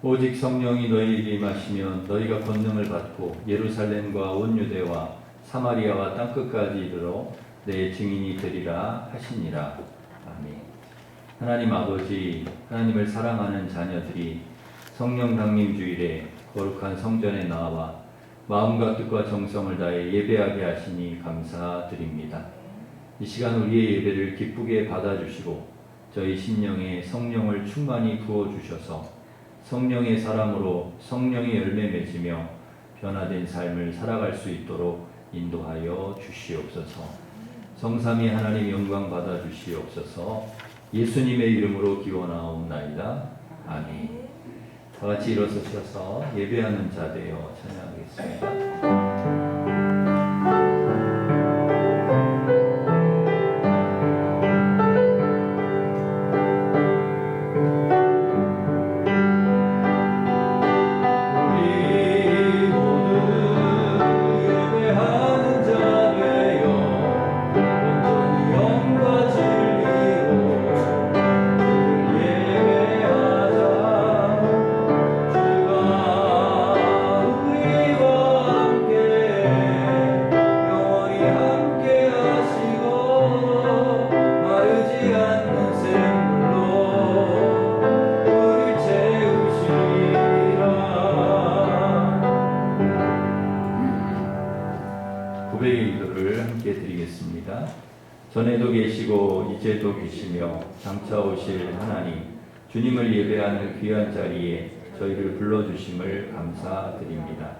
오직 성령이 너희에게 임하시면 너희가 권능을 받고 예루살렘과 온 유대와 사마리아와 땅끝까지 이르러 내 증인이 되리라 하시니라. 아멘. 하나님 아버지, 하나님을 사랑하는 자녀들이 성령 강림 주일에 거룩한 성전에 나와 마음과 뜻과 정성을 다해 예배하게 하시니 감사드립니다. 이 시간 우리의 예배를 기쁘게 받아주시고 저희 심령에 성령을 충만히 부어주셔서 성령의 사람으로 성령의 열매 맺으며 변화된 삶을 살아갈 수 있도록 인도하여 주시옵소서. 성삼위 하나님 영광 받아 주시옵소서. 예수님의 이름으로 기원하옵나이다. 아멘. 다 같이 일어서셔서 예배하는 자 되어 찬양하겠습니다. 고백의 기도를 함께 드리겠습니다. 전에도 계시고 이제도 계시며 장차 오실 하나님, 주님을 예배하는 귀한 자리에 저희를 불러주심을 감사드립니다.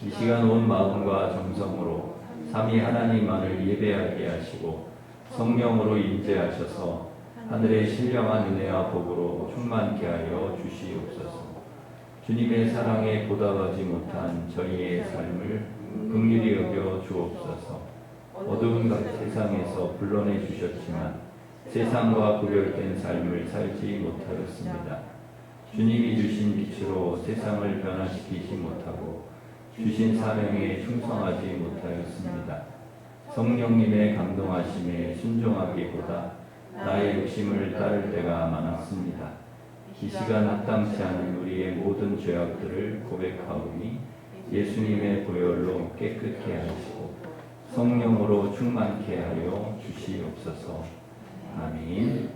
이 시간 온 마음과 정성으로 삼위 하나님만을 예배하게 하시고 성령으로 임재하셔서 하늘의 신령한 은혜와 복으로 충만케 하여 주시옵소서. 주님의 사랑에 보답하지 못한 저희의 삶을 긍휼히 여겨 주옵소서. 어두운 세상에서 불러내 주셨지만 세상과 구별된 삶을 살지 못하였습니다. 주님이 주신 빛으로 세상을 변화시키지 못하고 주신 사명에 충성하지 못하였습니다. 성령님의 감동하심에 순종하기보다 나의 욕심을 따를 때가 많았습니다. 이 시간 합당치 않은 우리의 모든 죄악들을 고백하오니 예수님의 보혈로 깨끗게 하시고 성령으로 충만케 하여 주시옵소서. 아멘.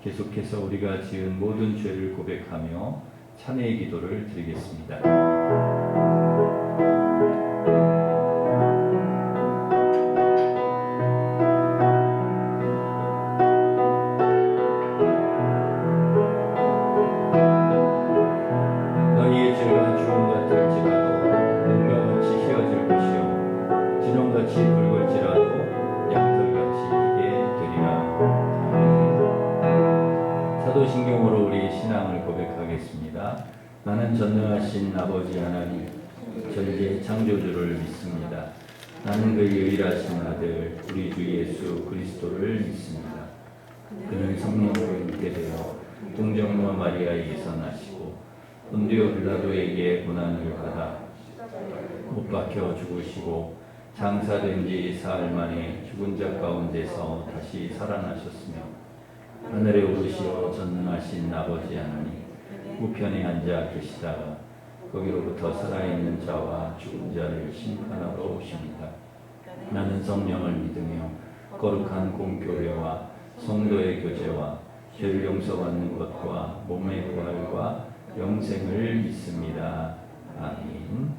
계속해서 우리가 지은 모든 죄를 고백하며 찬양의 기도를 드리겠습니다. 사도신경으로 우리 신앙을 고백하겠습니다. 나는 전능하신 아버지 하나님, 전지의 창조주를 믿습니다. 나는 그의 유일하신 아들 우리 주 예수 그리스도를 믿습니다. 그는 성령으로 잉태 되어 동정녀 마리아에게서 나시고 본디오 빌라도에게 고난을 받아 못 박혀 죽으시고 장사된 지 사흘 만에 죽은 자 가운데서 다시 살아나셨으며 하늘에 오르시어 전능하신 아버지 하나님 우편에 앉아 계시다가 거기로부터 살아있는 자와 죽은 자를 심판하러 오십니다. 나는 성령을 믿으며 거룩한 공교회와 성도의 교제와 죄를 용서받는 것과 몸의 부활과 영생을 믿습니다. 아멘.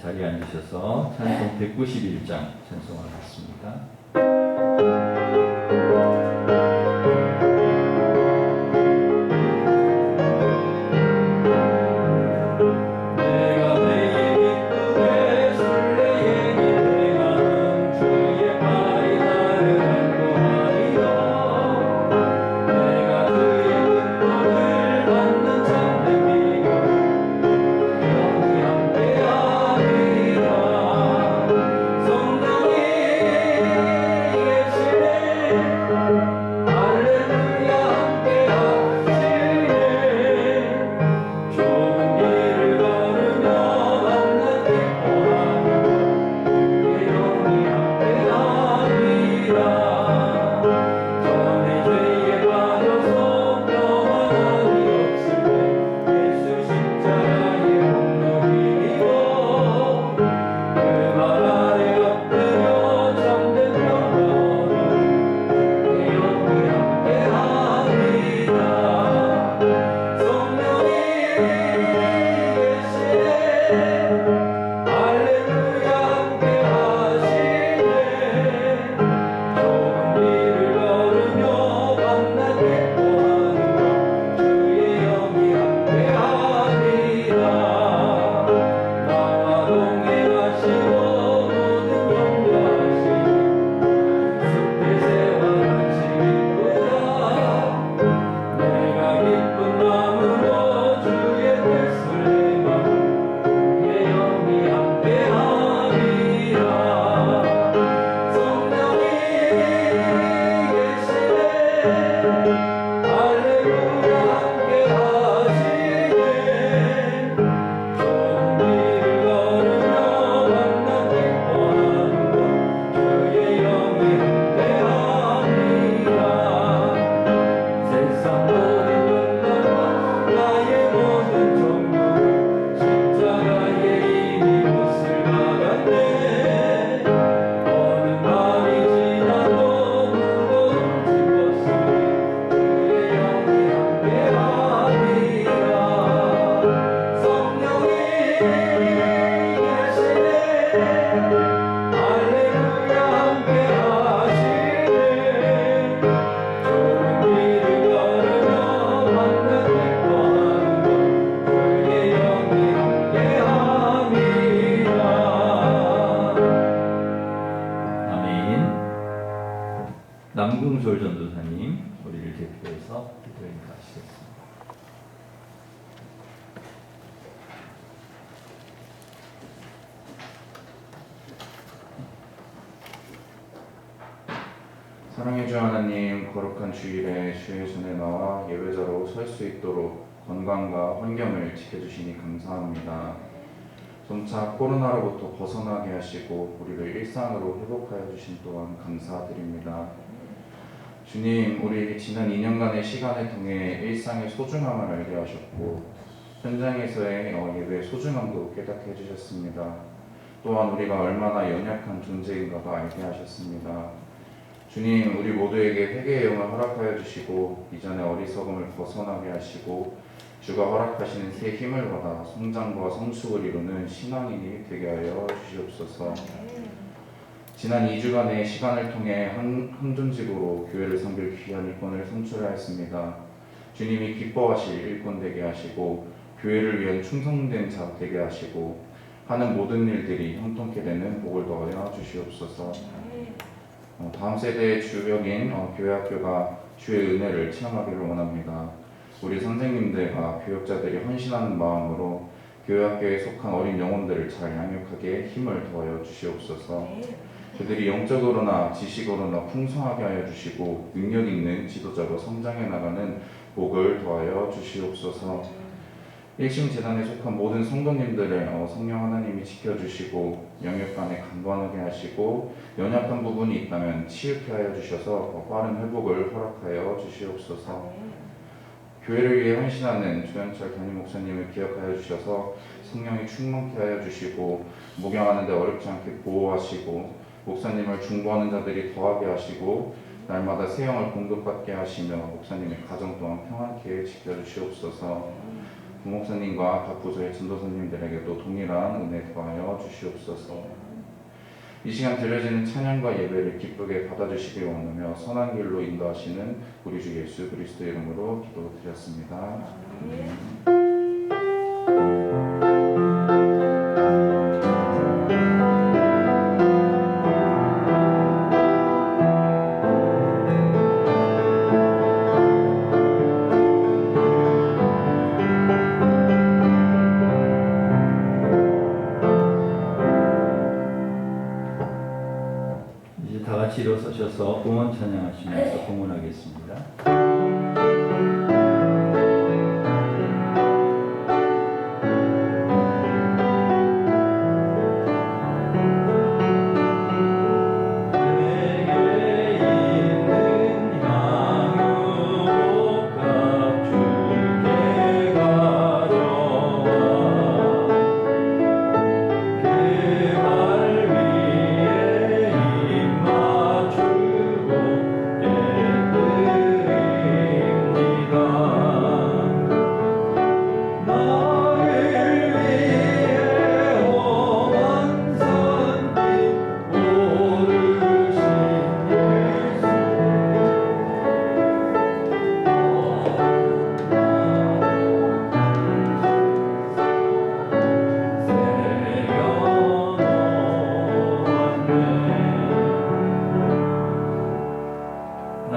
자리에 앉으셔서 찬송 191장 찬송하겠습니다. 하시겠습니다. 사랑의 주 하나님, 거룩한 주일에 주의 전에 나와 예배자로 설 수 있도록 건강과 환경을 지켜주시니 감사합니다. 점차 코로나로부터 벗어나게 하시고 우리를 일상으로 회복하여 주신 또한 감사드립니다. 주님, 우리에게 지난 2년간의 시간을 통해 일상의 소중함을 알게 하셨고 현장에서의 예배의 소중함도 깨닫게 해주셨습니다. 또한 우리가 얼마나 연약한 존재인가도 알게 하셨습니다. 주님, 우리 모두에게 회개의 영을 허락하여 주시고 이전의 어리석음을 벗어나게 하시고 주가 허락하시는 새 힘을 받아 성장과 성숙을 이루는 신앙인이 되게 하여 주시옵소서. 지난 2주간의 시간을 통해 항존직으로 교회를 섬길 귀한 일꾼을 선출하였습니다. 주님이 기뻐하실 일꾼 되게 하시고 교회를 위한 충성된 자 되게 하시고 하는 모든 일들이 형통케 되는 복을 더하여 주시옵소서. 다음 세대의 주역인 교회학교가 주의 은혜를 체험하기를 원합니다. 우리 선생님들과 교역자들이 헌신하는 마음으로 교회학교에 속한 어린 영혼들을 잘 양육하게 힘을 더하여 주시옵소서. 그들이 영적으로나 지식으로나 풍성하게 하여 주시고 능력 있는 지도자로 성장해 나가는 복을 더하여 주시옵소서. 일심재단에 속한 모든 성도님들을 성령 하나님이 지켜주시고 영육간에 강건하게 하시고 연약한 부분이 있다면 치유케 하여 주셔서 빠른 회복을 허락하여 주시옵소서. 교회를 위해 헌신하는 조현철 담임 목사님을 기억하여 주셔서 성령이 충만케 하여 주시고 목양하는 데 어렵지 않게 보호하시고 목사님을 중보하는 자들이 더하게 하시고 날마다 새 영을 공급받게 하시며 목사님의 가정 또한 평안케 지켜주시옵소서. 부목사님과 각 부서의 전도사님들에게도 동일한 은혜 더하여 주시옵소서. 이 시간 드려지는 찬양과 예배를 기쁘게 받아주시길 원하며 선한 길로 인도하시는 우리 주 예수 그리스도 이름으로 기도드렸습니다. 다 같이 일어서셔서 봉헌 찬양하시면서 봉헌하겠습니다.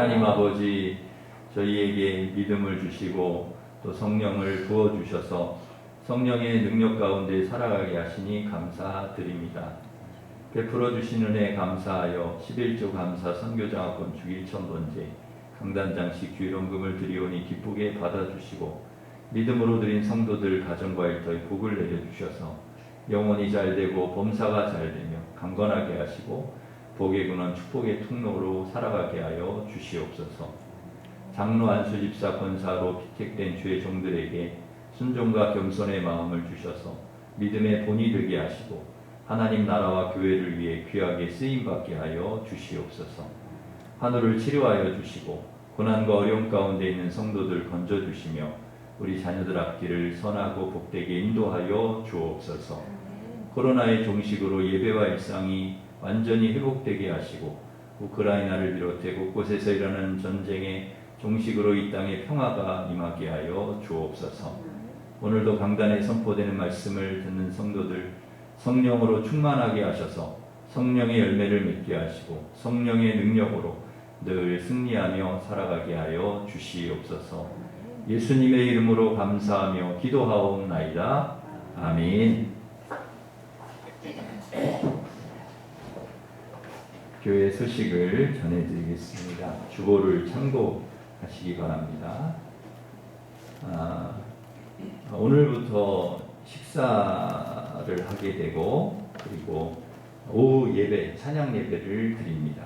하나님 아버지, 저희에게 믿음을 주시고 또 성령을 부어주셔서 성령의 능력 가운데 살아가게 하시니 감사드립니다. 베풀어 주신 은혜 감사하여 11조 감사 선교장학금 주일 1000번째 강단장식 주일원금을 드리오니 기쁘게 받아주시고 믿음으로 드린 성도들 가정과 일터에 복을 내려주셔서 영혼이 잘되고 범사가 잘되며 강건하게 하시고 복의 근원 축복의 통로로 살아가게 하여 주시옵소서. 장로 안수 집사 권사로 피택된 주의 종들에게 순종과 겸손의 마음을 주셔서 믿음의 본이 되게 하시고 하나님 나라와 교회를 위해 귀하게 쓰임받게 하여 주시옵소서. 하늘을 치료하여 주시고 고난과 어려움 가운데 있는 성도들 건져주시며 우리 자녀들 앞길을 선하고 복되게 인도하여 주옵소서. 코로나의 종식으로 예배와 일상이 완전히 회복되게 하시고 우크라이나를 비롯해 곳곳에서 일어나는 전쟁의 종식으로 이 땅에 평화가 임하게 하여 주옵소서. 오늘도 강단에 선포되는 말씀을 듣는 성도들 성령으로 충만하게 하셔서 성령의 열매를 맺게 하시고 성령의 능력으로 늘 승리하며 살아가게 하여 주시옵소서. 예수님의 이름으로 감사하며 기도하옵나이다. 아멘. 교회 소식을 전해드리겠습니다. 주보를 참고하시기 바랍니다. 오늘부터 식사를 하게 되고 그리고 오후 예배, 찬양 예배를 드립니다.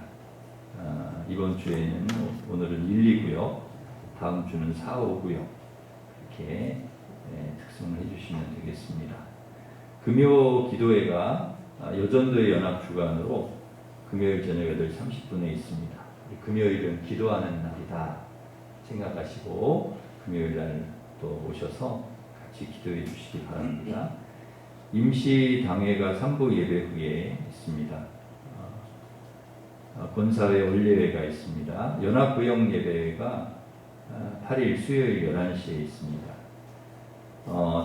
이번 주에는 오늘은 1, 2구역, 다음 주는 4, 5구역 이렇게 특송을 해주시면 되겠습니다. 금요 기도회가 여전도의 연합 주관으로 금요일 저녁 8시 30분에 있습니다. 금요일은 기도하는 날이다 생각하시고 금요일 날 또 오셔서 같이 기도해 주시기 바랍니다. 임시 당회가 3부 예배 후에 있습니다. 권사회 원례회가 있습니다. 연합구역 예배가 8일 수요일 11시에 있습니다.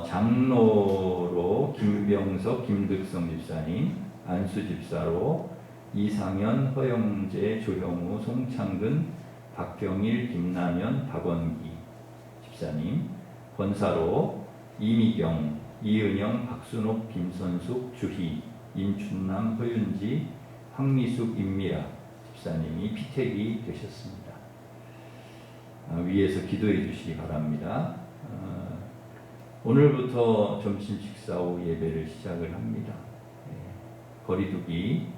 장로로 김병석, 김득성 집사님, 안수 집사로 이상현, 허영재, 조형우, 송창근, 박경일, 김남현, 박원기 집사님, 권사로 이미경, 이은영, 박순옥, 김선숙, 주희, 임춘남, 허윤지, 황미숙, 임미라 집사님이 피택이 되셨습니다. 위에서 기도해 주시기 바랍니다. 오늘부터 점심 식사 후 예배를 시작을 합니다. 거리두기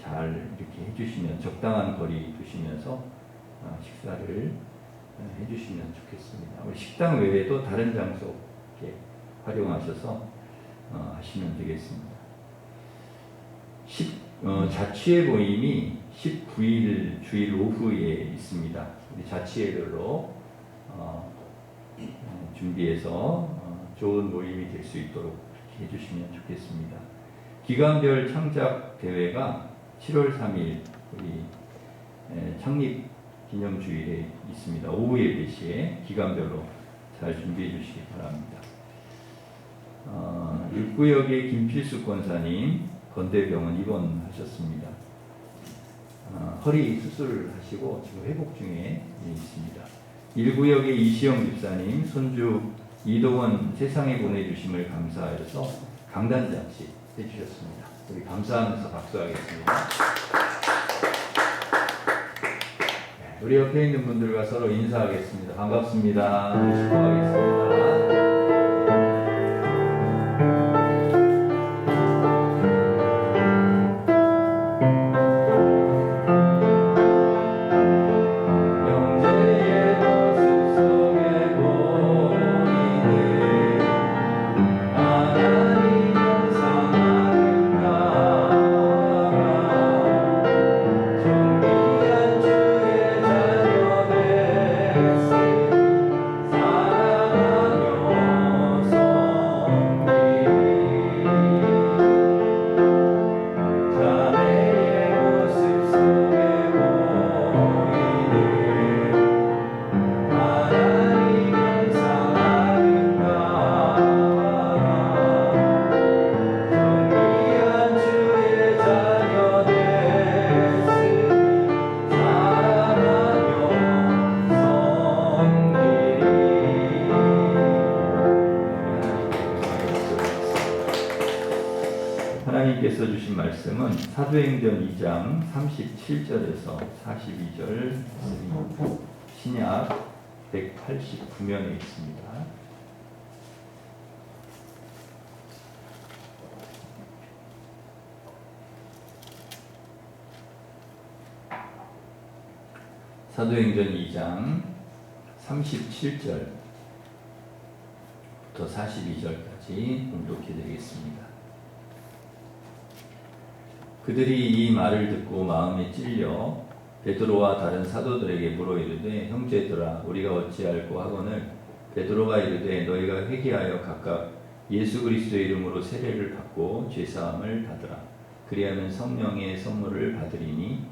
잘 이렇게 해주시면 적당한 거리 두시면서 식사를 해주시면 좋겠습니다. 우리 식당 외에도 다른 장소 이렇게 활용하셔서 하시면 되겠습니다. 자취회 모임이 19일 주일 오후에 있습니다. 우리 자취회별로 준비해서 좋은 모임이 될 수 있도록 이렇게 해주시면 좋겠습니다. 기간별 창작 대회가 7월 3일 우리 창립 기념주일에 있습니다. 오후 예배 시에 기간별로 잘 준비해 주시기 바랍니다. 6구역의 김필숙 권사님 건대병원 입원하셨습니다. 허리 수술하시고 지금 회복 중에 있습니다. 1구역의 이시영 집사님 손주 이동원 세상에 보내주심을 감사해서 강단잔치 해주셨습니다. 우리 감사하면서 박수하겠습니다. 우리 옆에 있는 분들과 서로 인사하겠습니다. 반갑습니다. 수고하겠습니다. 하나님께서 주신 말씀은 사도행전 2장 37절에서 42절 신약 189면에 있습니다. 사도행전 2장 37절부터 42절까지 봉독해 드리겠습니다. 그들이 이 말을 듣고 마음에 찔려 베드로와 다른 사도들에게 물어 이르되 형제들아 우리가 어찌할꼬 하거늘 베드로가 이르되 너희가 회개하여 각각 예수 그리스도의 이름으로 세례를 받고 죄사함을 받으라. 그리하면 성령의 선물을 받으리니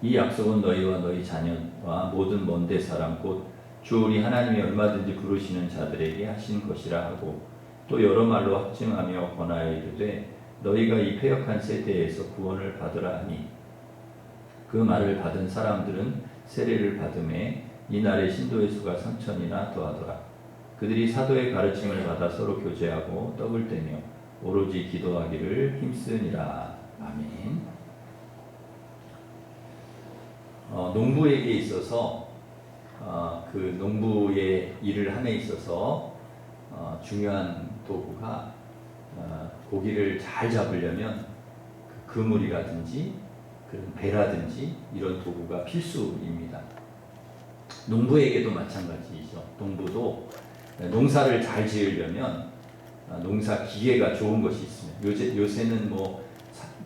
이 약속은 너희와 너희 자녀와 모든 먼데 사람 곧 주 우리 하나님이 얼마든지 부르시는 자들에게 하신 것이라 하고 또 여러 말로 확증하며 권하여 이르되 너희가 이 패역한 세대에서 구원을 받으라 하니 그 말을 받은 사람들은 세례를 받음에 이날의 신도의 수가 3,000이나 더하더라. 그들이 사도의 가르침을 받아 서로 교제하고 떡을 떼며 오로지 기도하기를 힘쓰니라. 아멘. 농부에게 있어서 그 농부의 일을 함에 있어서 중요한 도구가 고기를 잘 잡으려면 그 그물이라든지 그런 배라든지 이런 도구가 필수입니다. 농부에게도 마찬가지이죠. 농부도 농사를 잘 지으려면 농사 기계가 좋은 것이 있습니다. 요새는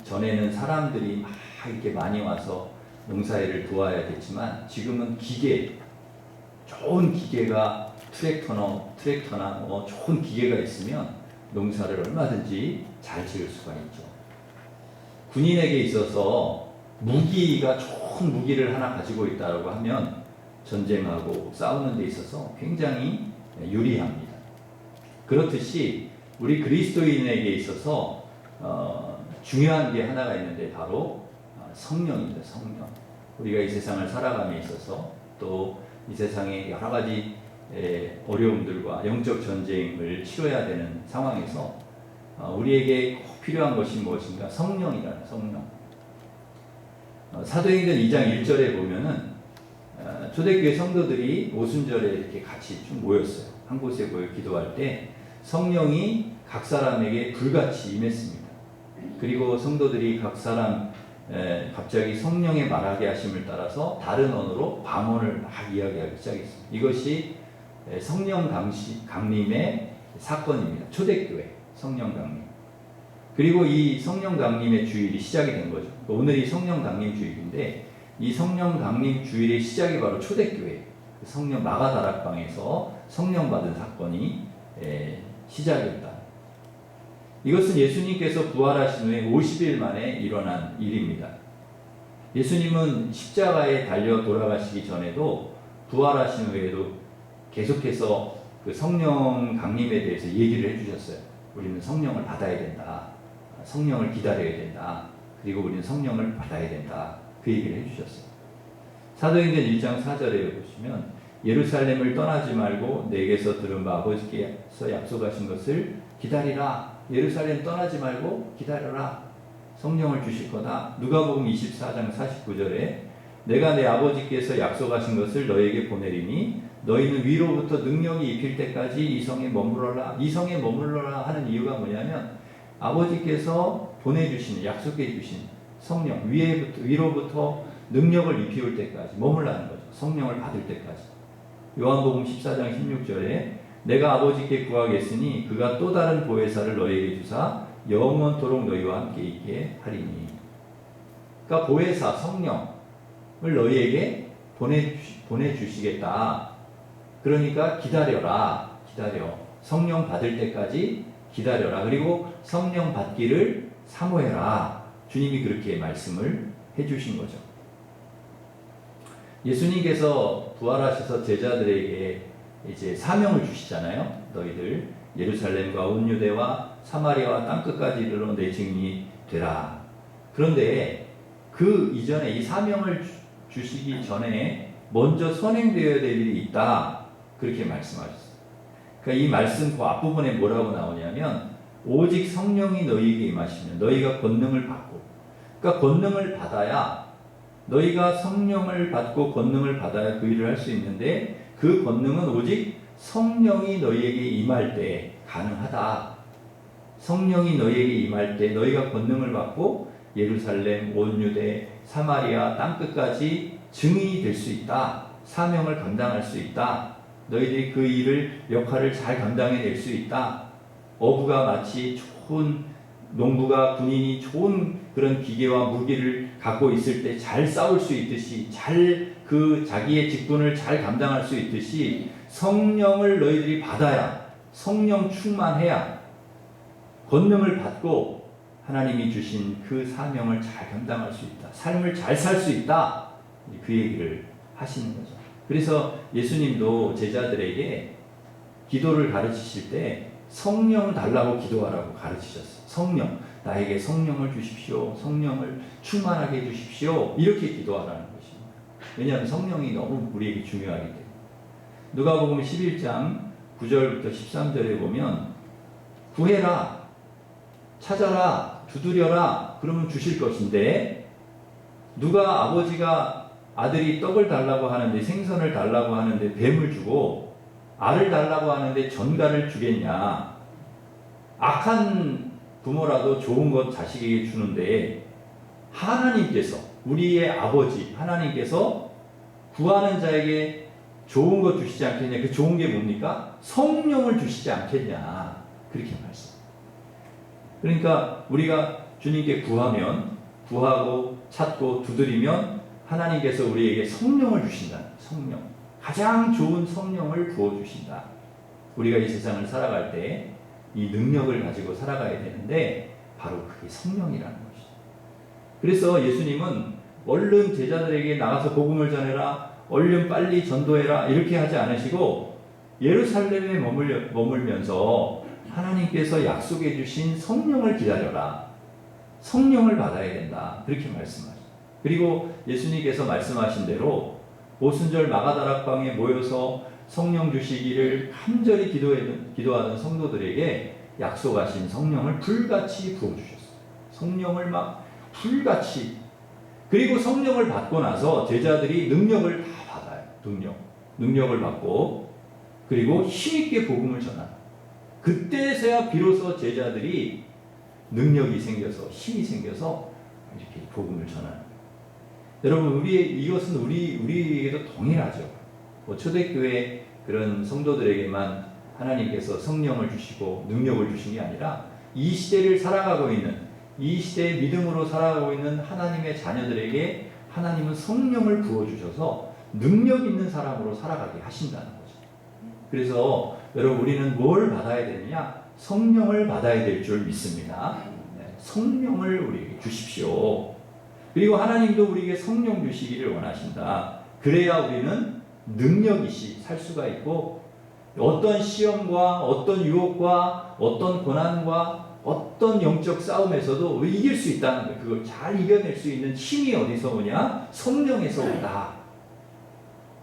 전에는 사람들이 막 이렇게 많이 와서 농사일을 도와야 됐지만 지금은 좋은 기계가 트랙터나 좋은 기계가 있으면 농사를 얼마든지 잘 지을 수가 있죠. 군인에게 있어서 무기가 좋은 무기를 하나 가지고 있다고 하면 전쟁하고 싸우는 데 있어서 굉장히 유리합니다. 그렇듯이 우리 그리스도인에게 있어서 중요한 게 하나가 있는데 바로 성령입니다. 성령. 우리가 이 세상을 살아감에 있어서 또 이 세상의 여러 가지 어려움들과 영적 전쟁을 치러야 되는 상황에서 우리에게 꼭 필요한 것이 무엇인가? 성령이라는 성령. 사도행전 2장 1절에 보면은 초대교회 성도들이 오순절에 이렇게 같이 좀 모였어요. 한 곳에 모여 기도할 때 성령이 각 사람에게 불같이 임했습니다. 그리고 성도들이 각 사람 갑자기 성령의 말하게 하심을 따라서 다른 언어로 방언을 막 이야기하기 시작했습니다. 이것이 성령 강림의 사건입니다. 초대교회 성령 강림. 그리고 이 성령 강림의 주일이 시작이 된 거죠. 오늘이 성령 강림 주일인데 이 성령 강림 주일의 시작이 바로 초대교회 성령 마가다락방에서 성령 받은 사건이 시작이었다. 이것은 예수님께서 부활하신 후에 50일 만에 일어난 일입니다. 예수님은 십자가에 달려 돌아가시기 전에도 부활하신 후에도 계속해서 그 성령 강림에 대해서 얘기를 해주셨어요. 우리는 성령을 받아야 된다. 성령을 기다려야 된다. 그리고 우리는 성령을 받아야 된다. 그 얘기를 해주셨어요. 사도행전 1장 4절에 보시면 예루살렘을 떠나지 말고 내게서 들은 바 아버지께서 약속하신 것을 기다리라. 예루살렘 떠나지 말고 기다려라. 성령을 주실 거다. 누가복음 24장 49절에 내가 내 아버지께서 약속하신 것을 너에게 보내리니 너희는 위로부터 능력이 입힐 때까지 이 성에 머물러라. 이 성에 머물러라 하는 이유가 뭐냐면 아버지께서 보내주신 약속해 주신 성령 위로부터 능력을 입히올 때까지 머물라는 거죠. 성령을 받을 때까지. 요한복음 14장 16절에 내가 아버지께 구하겠으니 그가 또 다른 보혜사를 너희에게 주사 영원토록 너희와 함께 있게 하리니. 그러니까 보혜사 성령을 너희에게 보내주시겠다. 그러니까 기다려. 성령 받을 때까지 기다려라. 그리고 성령 받기를 사모해라. 주님이 그렇게 말씀을 해주신 거죠. 예수님께서 부활하셔서 제자들에게 이제 사명을 주시잖아요. 너희들 예루살렘과 온 유대와 사마리아와 땅끝까지 이르러 내 증인이 되라. 그런데 그 이전에 이 사명을 주시기 전에 먼저 선행되어야 될 일이 있다. 그렇게 말씀하셨어요. 그러니까 이 말씀 그 앞부분에 뭐라고 나오냐면 오직 성령이 너희에게 임하시면 너희가 권능을 받고, 그러니까 권능을 받아야 너희가 성령을 받고 권능을 받아야 그 일을 할 수 있는데 그 권능은 오직 성령이 너희에게 임할 때 가능하다. 성령이 너희에게 임할 때 너희가 권능을 받고 예루살렘, 온 유대, 사마리아 땅끝까지 증인이 될 수 있다. 사명을 감당할 수 있다. 너희들이 그 역할을 잘 감당해낼 수 있다. 어부가 마치 농부가 군인이 좋은 그런 기계와 무기를 갖고 있을 때 잘 싸울 수 있듯이 자기의 직분을 잘 감당할 수 있듯이 성령을 너희들이 받아야, 성령 충만해야 권능을 받고 하나님이 주신 그 사명을 잘 감당할 수 있다. 삶을 잘 살 수 있다. 그 얘기를 하시는 거죠. 그래서 예수님도 제자들에게 기도를 가르치실 때 성령 달라고 기도하라고 가르치셨어요. 성령, 나에게 성령을 주십시오. 성령을 충만하게 해주십시오. 이렇게 기도하라는 것입니다. 왜냐하면 성령이 너무 우리에게 중요하기 때문에. 누가복음 11장 9절부터 13절에 보면 구해라, 찾아라, 두드려라, 그러면 주실 것인데 누가 아버지가 아들이 떡을 달라고 하는데 생선을 달라고 하는데 뱀을 주고 알을 달라고 하는데 전갈을 주겠냐. 악한 부모라도 좋은 것 자식에게 주는데 하나님께서, 우리의 아버지 하나님께서 구하는 자에게 좋은 것 주시지 않겠냐. 그 좋은 게 뭡니까? 성령을 주시지 않겠냐. 그렇게 말씀. 그러니까 우리가 주님께 구하고 찾고 두드리면 하나님께서 우리에게 성령을 주신다. 성령. 가장 좋은 성령을 부어주신다. 우리가 이 세상을 살아갈 때 이 능력을 가지고 살아가야 되는데 바로 그게 성령이라는 것이죠. 그래서 예수님은 얼른 제자들에게 나가서 복음을 전해라, 얼른 빨리 전도해라 이렇게 하지 않으시고 예루살렘에 머물면서 하나님께서 약속해 주신 성령을 기다려라. 성령을 받아야 된다. 그렇게 말씀하시죠. 그리고 예수님께서 말씀하신 대로 오순절 마가다락방에 모여서 성령 주시기를 간절히 기도하던 성도들에게 약속하신 성령을 불같이 부어주셨어요. 성령을 막 불같이. 그리고 성령을 받고 나서 제자들이 능력을 다 받아요. 능력을 받고 그리고 힘있게 복음을 전하는. 그때서야 비로소 제자들이 능력이 생겨서 힘이 생겨서 이렇게 복음을 전하는. 여러분, 이것은 우리에게도 동일하죠. 초대교회 그런 성도들에게만 하나님께서 성령을 주시고 능력을 주신 게 아니라 이 시대를 살아가고 있는, 이 시대의 믿음으로 살아가고 있는 하나님의 자녀들에게 하나님은 성령을 부어주셔서 능력 있는 사람으로 살아가게 하신다는 거죠. 그래서 여러분, 우리는 뭘 받아야 되느냐? 성령을 받아야 될 줄 믿습니다. 성령을 우리에게 주십시오. 그리고 하나님도 우리에게 성령 주시기를 원하신다. 그래야 우리는 능력이시 살 수가 있고 어떤 시험과 어떤 유혹과 어떤 고난과 어떤 영적 싸움에서도 이길 수 있다는 거예요. 그걸 잘 이겨낼 수 있는 힘이 어디서 오냐? 성령에서 온다.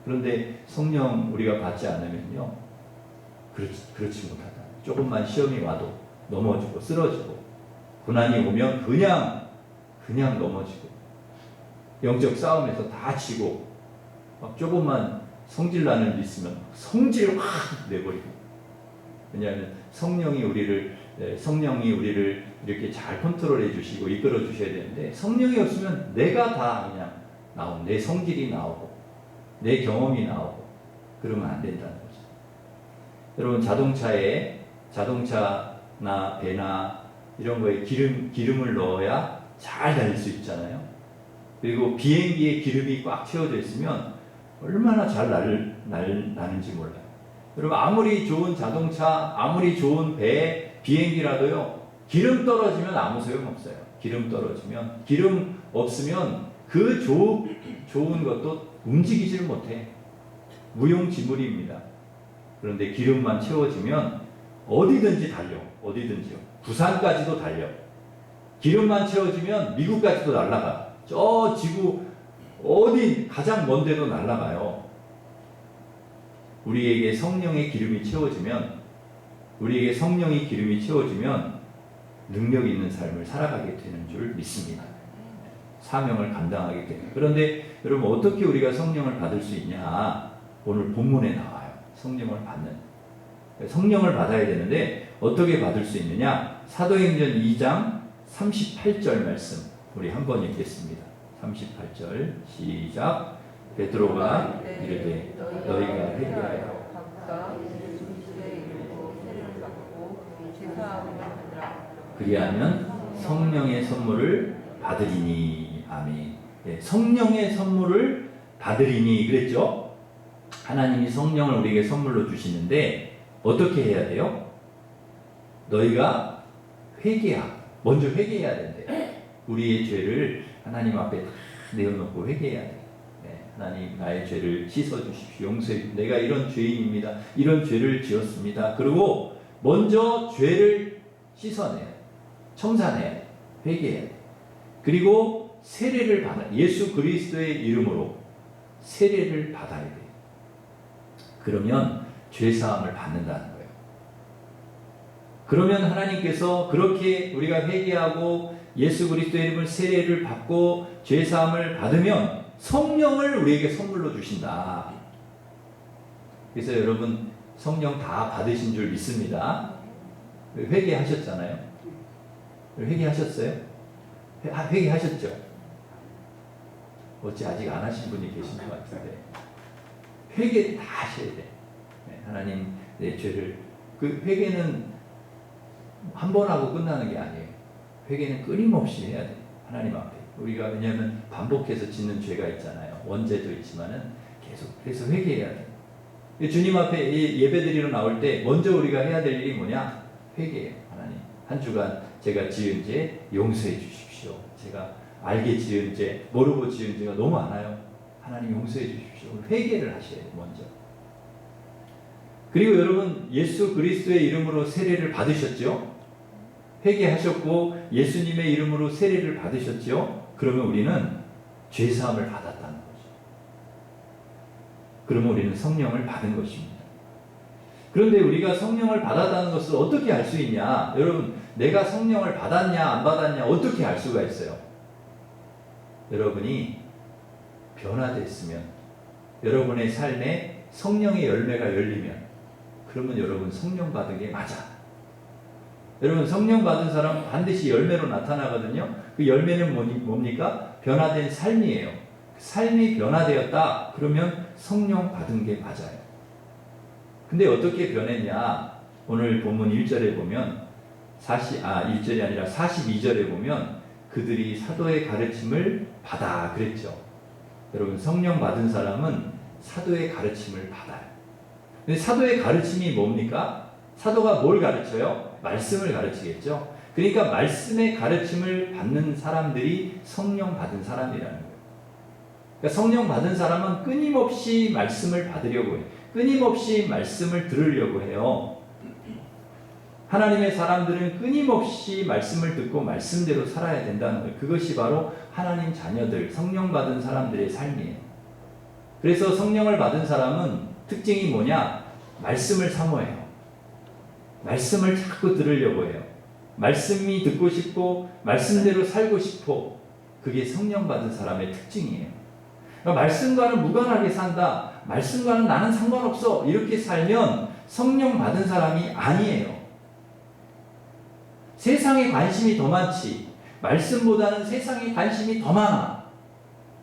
그런데 성령 우리가 받지 않으면요, 그렇지 못하다. 조금만 시험이 와도 넘어지고 쓰러지고 고난이 오면 그냥 넘어지고 영적 싸움에서 다 지고 막 조금만 성질나는 일 있으면 성질 확 내버리고. 왜냐하면 성령이 우리를 이렇게 잘 컨트롤해 주시고 이끌어 주셔야 되는데 성령이 없으면 내가 다 그냥 나오고 내 성질이 나오고 내 경험이 나오고 그러면 안 된다는 거죠. 여러분, 자동차나 배나 이런 거에 기름을 넣어야 잘 달릴 수 있잖아요. 그리고 비행기에 기름이 꽉 채워져 있으면 얼마나 잘 나는지 몰라요. 여러분, 아무리 좋은 자동차, 아무리 좋은 배, 비행기라도요, 기름 떨어지면 아무 소용없어요. 기름 없으면 그 좋은 것도 움직이지를 못해. 무용지물입니다. 그런데 기름만 채워지면 어디든지 달려. 어디든지요. 부산까지도 달려. 기름만 채워지면 미국까지도 날아가. 저 지구 어디 가장 먼 데도 날아가요. 우리에게 성령의 기름이 채워지면 능력 있는 삶을 살아가게 되는 줄 믿습니다. 사명을 감당하게 됩니다. 그런데 여러분, 어떻게 우리가 성령을 받을 수 있냐? 오늘 본문에 나와요. 성령을 받아야 되는데 어떻게 받을 수 있느냐? 사도행전 2장 38절 말씀 우리 한번 읽겠습니다. 38절 시작. 베드로가 이르되 너희가 회개하여 각각 예수의 이름으로 세례를 받고 제사함을 받으라. 그리하면 성령의 선물을 받으리니. 아멘. 네, 성령의 선물을 받으리니 그랬죠. 하나님이 성령을 우리에게 선물로 주시는데 어떻게 해야 돼요? 너희가 먼저 회개해야 된대. 우리의 죄를 하나님 앞에 다 내어놓고 회개해야 돼. 네, 하나님, 나의 죄를 씻어주십시오. 용서해. 내가 이런 죄인입니다. 이런 죄를 지었습니다. 그리고 먼저 죄를 씻어내야 돼. 청산해야 돼. 회개해야 돼. 그리고 세례를 받아. 예수 그리스도의 이름으로 세례를 받아야 돼요. 그러면 죄사함을 받는다는 거예요. 그러면 하나님께서 그렇게 우리가 회개하고 예수 그리스도의 이름을 세례를 받고 죄사함을 받으면 성령을 우리에게 선물로 주신다. 그래서 여러분 성령 다 받으신 줄 믿습니다. 회개하셨잖아요. 회개하셨어요? 회개하셨죠? 어찌 아직 안 하신 분이 계신 것 같은데 회개 다 하셔야 돼. 하나님 내 죄를 그 회개는 한 번 하고 끝나는 게 아니에요. 회개는 끊임없이 해야 돼. 하나님 앞에 우리가 왜냐하면 반복해서 짓는 죄가 있잖아요. 원죄도 있지만은 계속 그래서 회개해야 돼. 주님 앞에 예배드리러 나올 때 먼저 우리가 해야 될 일이 뭐냐? 회개예요. 하나님 한 주간 제가 지은 죄 용서해 주십시오. 제가 알게 지은 죄 모르고 지은 죄가 너무 많아요. 하나님 용서해 주십시오. 회개를 하셔야 돼요. 먼저. 그리고 여러분 예수 그리스도의 이름으로 세례를 받으셨죠? 회개하셨고 예수님의 이름으로 세례를 받으셨죠? 그러면 우리는 죄사함을 받았다는 거죠. 그러면 우리는 성령을 받은 것입니다. 그런데 우리가 성령을 받았다는 것을 어떻게 알 수 있냐? 여러분 내가 성령을 받았냐 안 받았냐 어떻게 알 수가 있어요? 여러분이 변화됐으면 여러분의 삶에 성령의 열매가 열리면 그러면 여러분 성령 받은 게 맞아. 여러분 성령 받은 사람은 반드시 열매로 나타나거든요. 그 열매는 뭡니까? 변화된 삶이에요. 삶이 변화되었다. 그러면 성령 받은 게 맞아요. 근데 어떻게 변했냐? 오늘 본문 1절에 보면 1절이 아니라 42절에 보면 그들이 사도의 가르침을 받아 그랬죠. 여러분 성령 받은 사람은 사도의 가르침을 받아요. 근데 사도의 가르침이 뭡니까? 사도가 뭘 가르쳐요? 말씀을 가르치겠죠. 그러니까 말씀의 가르침을 받는 사람들이 성령 받은 사람이라는 거예요. 그러니까 성령 받은 사람은 끊임없이 말씀을 받으려고 해요. 끊임없이 말씀을 들으려고 해요. 하나님의 사람들은 끊임없이 말씀을 듣고 말씀대로 살아야 된다는 거예요. 그것이 바로 하나님 자녀들, 성령 받은 사람들의 삶이에요. 그래서 성령을 받은 사람은 특징이 뭐냐? 말씀을 사모해요. 말씀을 자꾸 들으려고 해요. 말씀이 듣고 싶고 말씀대로 살고 싶어. 그게 성령 받은 사람의 특징이에요. 그러니까 말씀과는 무관하게 산다. 말씀과는 나는 상관없어. 이렇게 살면 성령 받은 사람이 아니에요. 세상에 관심이 더 많지. 말씀보다는 세상에 관심이 더 많아.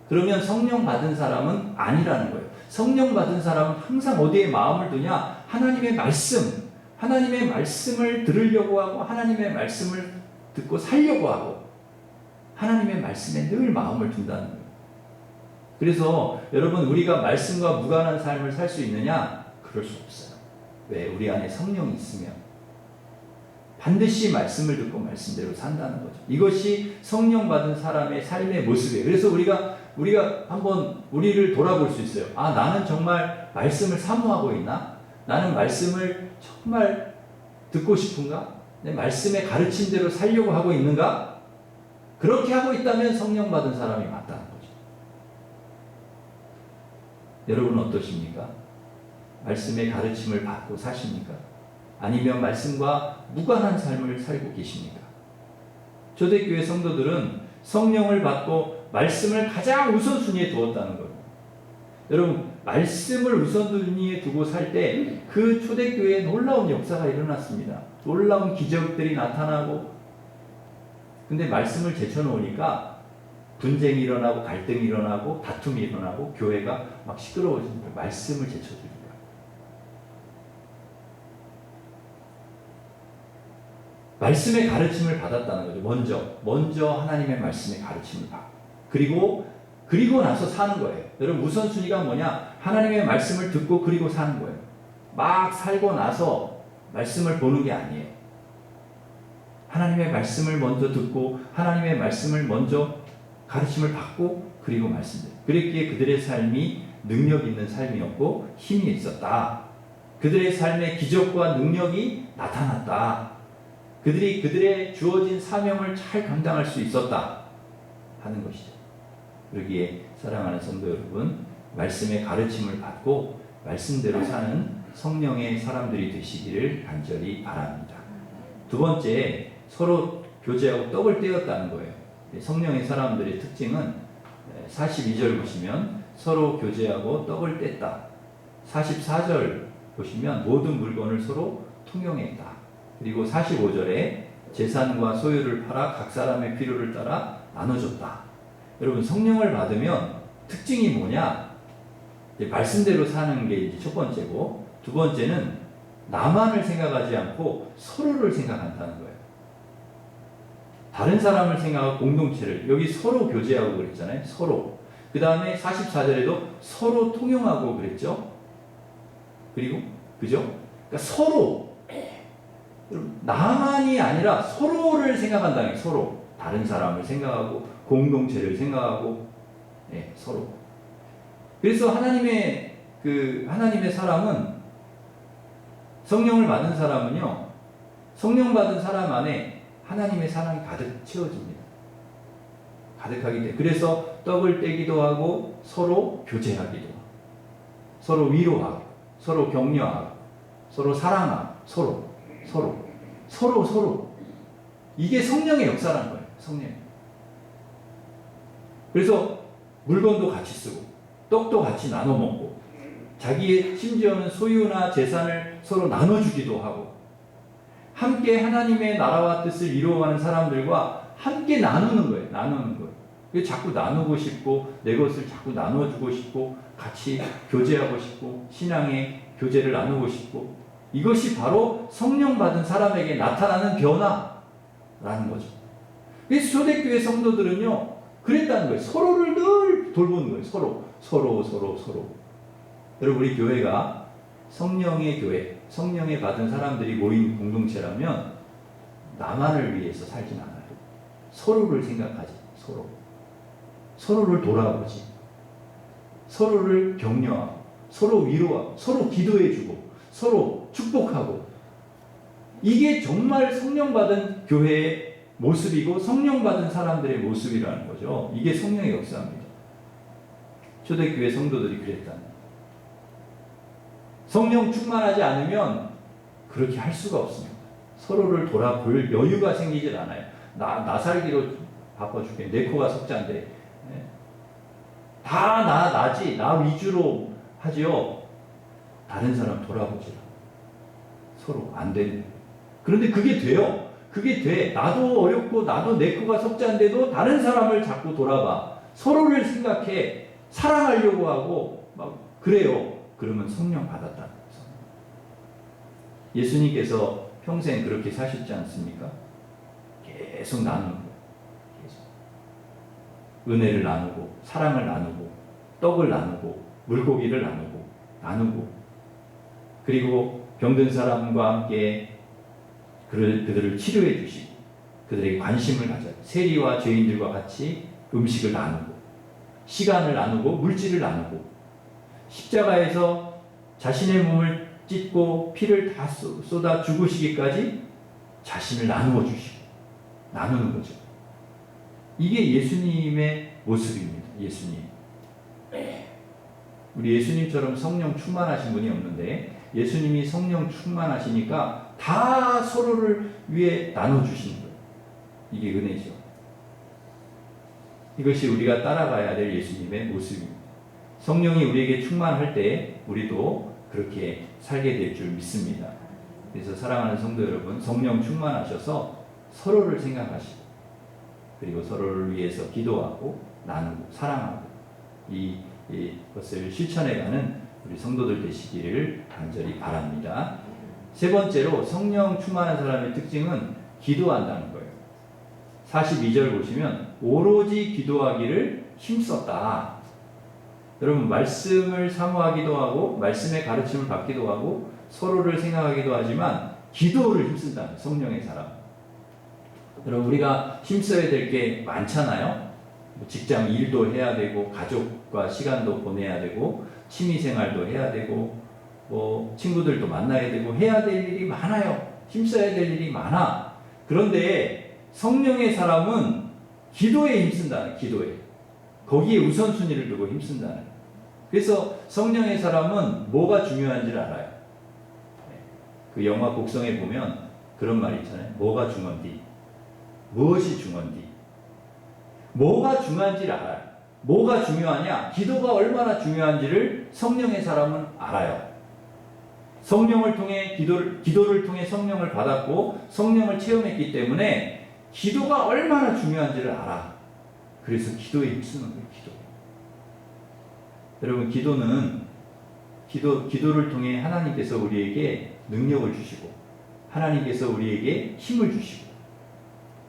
그러면 성령 받은 사람은 아니라는 거예요. 성령 받은 사람은 항상 어디에 마음을 두냐? 하나님의 말씀. 하나님의 말씀을 들으려고 하고 하나님의 말씀을 듣고 살려고 하고 하나님의 말씀에 늘 마음을 둔다는 거예요. 그래서 여러분 우리가 말씀과 무관한 삶을 살 수 있느냐? 그럴 수 없어요. 왜? 우리 안에 성령이 있으면 반드시 말씀을 듣고 말씀대로 산다는 거죠. 이것이 성령 받은 사람의 삶의 모습이에요. 그래서 우리가 한번 우리를 돌아볼 수 있어요. 아, 나는 정말 말씀을 사모하고 있나? 나는 말씀을 정말 듣고 싶은가? 내 말씀의 가르침대로 살려고 하고 있는가? 그렇게 하고 있다면 성령 받은 사람이 맞다는 거죠. 여러분은 어떠십니까? 말씀의 가르침을 받고 사십니까? 아니면 말씀과 무관한 삶을 살고 계십니까? 초대교회 성도들은 성령을 받고 말씀을 가장 우선순위에 두었다는 거예요. 여러분 말씀을 우선순위에 두고 살 때 그 초대교회에 놀라운 역사가 일어났습니다. 놀라운 기적들이 나타나고 근데 말씀을 제쳐놓으니까 분쟁이 일어나고 갈등이 일어나고 다툼이 일어나고 교회가 막 시끄러워지는 거예요. 말씀을 제쳐주니까. 말씀의 가르침을 받았다는 거죠. 먼저 하나님의 말씀의 가르침을 받고 그리고 나서 사는 거예요. 여러분 우선순위가 뭐냐? 하나님의 말씀을 듣고 그리고 사는 거예요. 막 살고 나서 말씀을 보는 게 아니에요. 하나님의 말씀을 먼저 듣고 하나님의 말씀을 먼저 가르침을 받고 그리고 말씀대로. 그랬기에 그들의 삶이 능력 있는 삶이었고 힘이 있었다. 그들의 삶에 기적과 능력이 나타났다. 그들이 그들의 주어진 사명을 잘 감당할 수 있었다 하는 것이죠. 그러기에 사랑하는 성도 여러분, 말씀의 가르침을 받고 말씀대로 사는 성령의 사람들이 되시기를 간절히 바랍니다. 두 번째, 서로 교제하고 떡을 떼었다는 거예요. 성령의 사람들의 특징은 42절 보시면 서로 교제하고 떡을 뗐다. 44절 보시면 모든 물건을 서로 통용했다. 그리고 45절에 재산과 소유를 팔아 각 사람의 필요를 따라 나눠줬다. 여러분, 성령을 받으면 특징이 뭐냐? 말씀대로 사는 게 이제 첫 번째고, 두 번째는 나만을 생각하지 않고 서로를 생각한다는 거예요. 다른 사람을 생각하고 공동체를, 여기 서로 교제하고 그랬잖아요. 서로. 그 다음에 44절에도 서로 통용하고 그랬죠. 그리고 그죠? 그러니까 서로, 나만이 아니라 서로를 생각한다는 거예요. 서로. 다른 사람을 생각하고 공동체를 생각하고, 네, 서로. 그래서 하나님의 사람은, 성령을 받은 사람은요, 성령 받은 사람 안에 하나님의 사랑이 가득 채워집니다. 가득하기 때문에. 그래서 떡을 떼기도 하고 서로 교제하기도 하고, 서로 위로하고, 서로 격려하고, 서로 사랑하고, 서로. 이게 성령의 역사라는 거예요. 성령. 그래서 물건도 같이 쓰고, 떡도 같이 나눠 먹고, 자기의 심지어는 소유나 재산을 서로 나눠주기도 하고, 함께 하나님의 나라와 뜻을 이루어가는 사람들과 함께 나누는 거예요. 나누는 거예요. 자꾸 나누고 싶고, 내 것을 자꾸 나눠주고 싶고, 같이 교제하고 싶고, 신앙의 교제를 나누고 싶고, 이것이 바로 성령 받은 사람에게 나타나는 변화라는 거죠. 그래서 초대교회 성도들은요, 그랬다는 거예요. 서로를 늘 돌보는 거예요. 서로. 여러분, 우리 교회가 성령의 교회, 성령에 받은 사람들이 모인 공동체라면 나만을 위해서 살진 않아요. 서로를 생각하지. 서로를 돌아보지. 서로를 격려하고, 서로 위로하고, 서로 기도해주고, 서로 축복하고. 이게 정말 성령 받은 교회의 모습이고 성령 받은 사람들의 모습이라는 거죠. 이게 성령의 역사입니다. 초대교회 성도들이 그랬다는 거예요. 성령 충만하지 않으면 그렇게 할 수가 없습니다. 서로를 돌아볼 여유가 생기질 않아요. 나 살기로 바빠 죽겠네. 내 코가 석자인데. 다 나지. 나 위주로 하지요. 다른 사람 돌아보지 않아요. 서로 안 되는 거예요. 그런데 그게 돼요. 그게 돼. 나도 어렵고 나도 내 코가 석자인데도 다른 사람을 자꾸 돌아봐. 서로를 생각해. 사랑하려고 하고 막 그래요. 그러면 성령 받았다는 거죠. 예수님께서 평생 그렇게 사셨지 않습니까? 계속 나누는 거예요. 계속. 은혜를 나누고, 사랑을 나누고, 떡을 나누고, 물고기를 나누고, 그리고 병든 사람과 함께 그들을 치료해 주시고, 그들에게 관심을 가져요. 세리와 죄인들과 같이 음식을 나누고, 시간을 나누고, 물질을 나누고, 십자가에서 자신의 몸을 찢고 피를 다 쏟아 죽으시기까지 자신을 나누어 주시고, 나누는 거죠. 이게 예수님의 모습입니다. 예수님. 우리 예수님처럼 성령 충만하신 분이 없는데, 예수님이 성령 충만하시니까 다 서로를 위해 나눠주시는 거예요. 이게 은혜죠. 이것이 우리가 따라가야 될 예수님의 모습입니다. 성령이 우리에게 충만할 때 우리도 그렇게 살게 될 줄 믿습니다. 그래서 사랑하는 성도 여러분, 성령 충만하셔서 서로를 생각하시고, 그리고 서로를 위해서 기도하고 나누고 사랑하고, 이것을 실천해가는 우리 성도들 되시기를 간절히 바랍니다. 세 번째로 성령 충만한 사람의 특징은 기도한다는 거예요. 42절 보시면 오로지 기도하기를 힘썼다. 여러분, 말씀을 사모하기도 하고 말씀의 가르침을 받기도 하고 서로를 생각하기도 하지만 기도를 힘쓴다. 성령의 사람. 여러분, 우리가 힘써야 될 게 많잖아요. 직장 일도 해야 되고, 가족과 시간도 보내야 되고, 취미생활도 해야 되고, 친구들도 만나야 되고, 해야 될 일이 많아요. 힘써야 될 일이 많아. 그런데 성령의 사람은 기도에 힘쓴다는, 기도에. 거기에 우선순위를 두고 힘쓴다는. 그래서 성령의 사람은 뭐가 중요한지를 알아요. 그 영화 곡성에 보면 그런 말이 있잖아요. 뭐가 중요한지, 무엇이 중요한지, 뭐가 중요한지를 알아요. 뭐가 중요하냐? 기도가 얼마나 중요한지를 성령의 사람은 알아요. 성령을 통해 기도를 통해 성령을 받았고 성령을 체험했기 때문에 기도가 얼마나 중요한지를 알아. 그래서 기도에 힘쓰는 거예요. 기도. 여러분 기도를 통해 하나님께서 우리에게 능력을 주시고 하나님께서 우리에게 힘을 주시고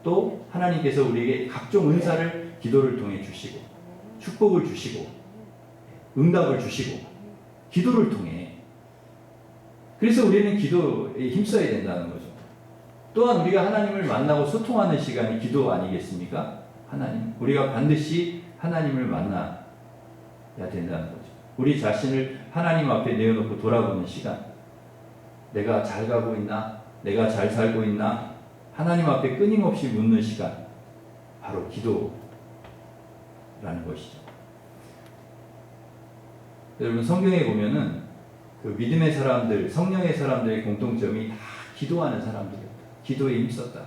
또 하나님께서 우리에게 각종 은사를 기도를 통해 주시고 축복을 주시고 응답을 주시고 기도를 통해 그래서 우리는 기도에 힘써야 된다는 거죠. 또한 우리가 하나님을 만나고 소통하는 시간이 기도 아니겠습니까? 우리가 반드시 하나님을 만나야 된다는 거죠. 우리 자신을 하나님 앞에 내어놓고 돌아보는 시간. 내가 잘 가고 있나? 내가 잘 살고 있나? 하나님 앞에 끊임없이 묻는 시간. 바로 기도라는 것이죠. 여러분 성경에 보면은 그 믿음의 사람들, 성령의 사람들의 공통점이 다 기도하는 사람들이었다. 기도에 힘썼다.